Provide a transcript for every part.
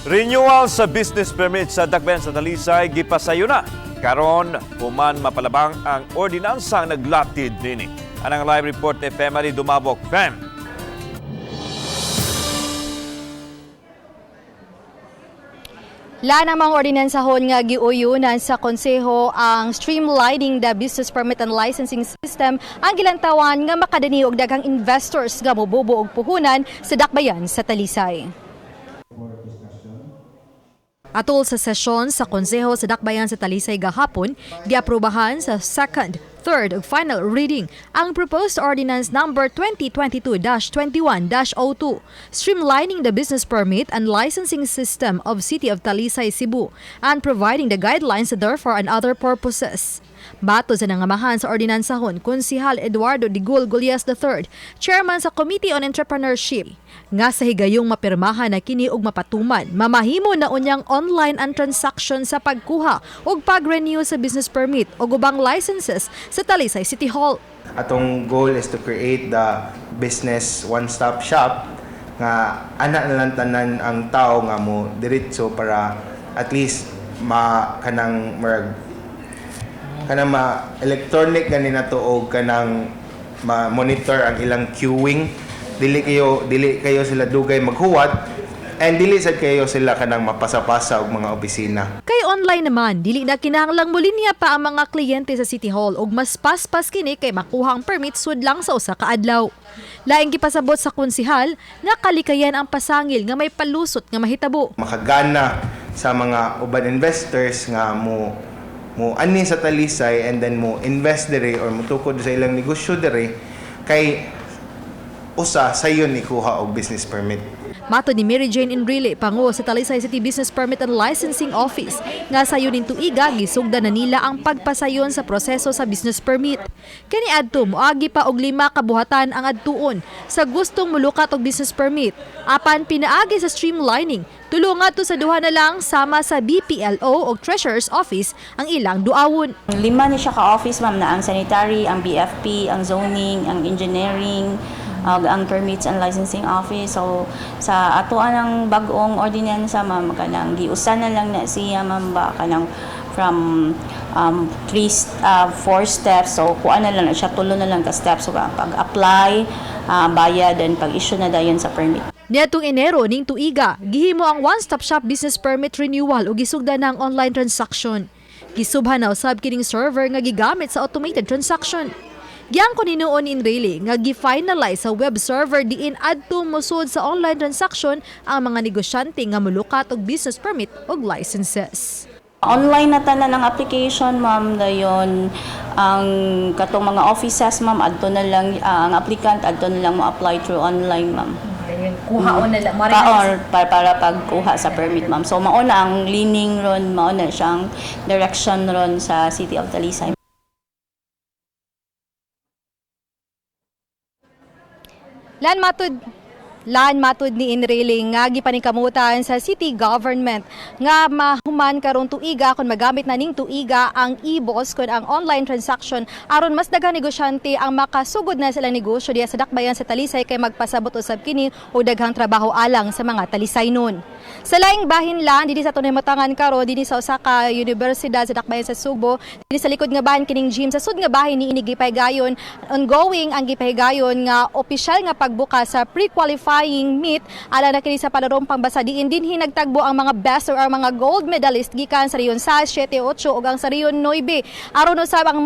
Renewal sa business permit sa Dakbayan sa Talisay gipasayo na. Karon human mapalabang ang ordinansang naglatid nini. Anang live report ni Femari Dumabok. Fem. La namang ordinansahon nga giuyunan sa konseho ang streamlining the business permit and licensing system ang gilantawan nga makadani og daghang investors nga mobubo og puhunan sa Dakbayan sa Talisay. Atol sa sesyon sa konseho sa Dakbayan sa Talisay gahapon, giaprobahan sa second, third ug final reading ang proposed ordinance number 2022-21-02, streamlining the business permit and licensing system of City of Talisay, Cebu, and providing the guidelines therefore and other purposes. Bato sa nangamahan sa ordinansahon, Konsehal Eduardo Digul Gulyas III, Chairman sa Committee on Entrepreneurship, nga sa higayong mapirmahan na kini og mapatuman, mamahimo na unyang online ang transaction sa pagkuha ug pag-renew sa business permit o ubang licenses sa Talisay City Hall. Atong goal is to create the business one-stop shop nga ana na lang tanan ang tao nga mo diretso para at least kanang electronic ganina to og kanang ma-monitor ang ilang queuing, dili kayo sila dugay maghuwat, and dili sad kayo sila kanang mapasa-pasa og mga opisina. Kay online naman, dili na kinahanglang mulinya pa ang mga kliyente sa City Hall ug mas paspas kini kay makuha ang permit sud lang sa usa ka adlaw. Laing gipasabot sa konsehal nga kalikayan ang pasangil nga may palusot nga mahitabo. Makagana sa mga uban investors nga mo ani sa Talisay and then mo invest dire or mo tukod sa ilang negosyo dire kay usa sayon ikuha og business permit. Mato ni Mary Jane Enrile, pangulo sa Talisay City Business Permit and Licensing Office, nga sayon ning tuiga gisugdan na nila ang pagpasayon sa proseso sa business permit. Kani adto moagi pa og 5 kabuhatan ang adtuon sa gustong mulukat og business permit. Apan pinaagi sa streamlining, tulo ngadto sa duha na lang sama sa BPLO o Treasurer's Office ang ilang duawon. 5 ni siya ka office ma'am, na ang sanitary, ang BFP, ang zoning, ang engineering, ang permits and licensing office. So sa atoan ang bag-ong ordinansa ma'am, kanang giusan na lang na siya ma'am ba kanang from 4 steps. So kuan na lang na siya, tulo na lang ka steps. So pag-apply, bayad, and pag-issue na dayon sa permit. Niadtong Enero ning tuiga, gihimo ang one-stop shop business permit renewal ug gisugdan ng online transaction. Gisubhan na usab kining server nga gigamit sa automated transaction. Giyang ko ninuon in Enrile nga gi-finalize sa web server diin adto mosud sa online transaction ang mga negosyante nga mulukat og business permit ug licenses. Online na tanan ang application ma'am, dayon ang katong mga offices ma'am adto na lang ang applicant adto na lang mo apply through online ma'am. Kuhaon na lang para pagkuha sa permit ma'am. So mao na ang leaning ron, mao na siyang direction ron sa City of Talisay. Lan matud ni Enrile nga gipaningkamutan sa city government nga mahuman karon tuiga kun magamit na ning tuiga ang e-boss kun ang online transaction aron mas daghang negosyante ang makasugod na silang negosyo diya sa Dakbayan sa Talisay kay magpasabot usab kini og daghang trabaho alang sa mga Talisaynon. Sa laing bahin lang dinhi sa tunay matangan karon dinhi sa usa ka universidad sa Dakbayan sa Subo, dinhi sa likod nga bahin kining gym sa sud nga bahin ni ini gipahigayon ongoing ang gipahigayon nga opisyal nga pagbukas sa pre-qualifying meet ala na kini sa palarong pangbasa diin dinhi nagtagbo ang mga best or ang mga gold medalist gikan sa Riyon 6, 7, 8 ug ang sa Riyon 9 aron usab ang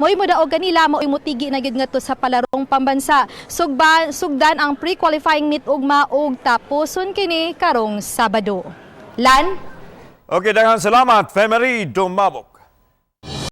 moy modaog kanila mao imutigi na gyud ngadto sa palarong pambansa. Sugdan ang pre-qualifying meet ugma og tapuson kini karong Sabado. Lan? Okay, daghang salamat, Femari Dumabok.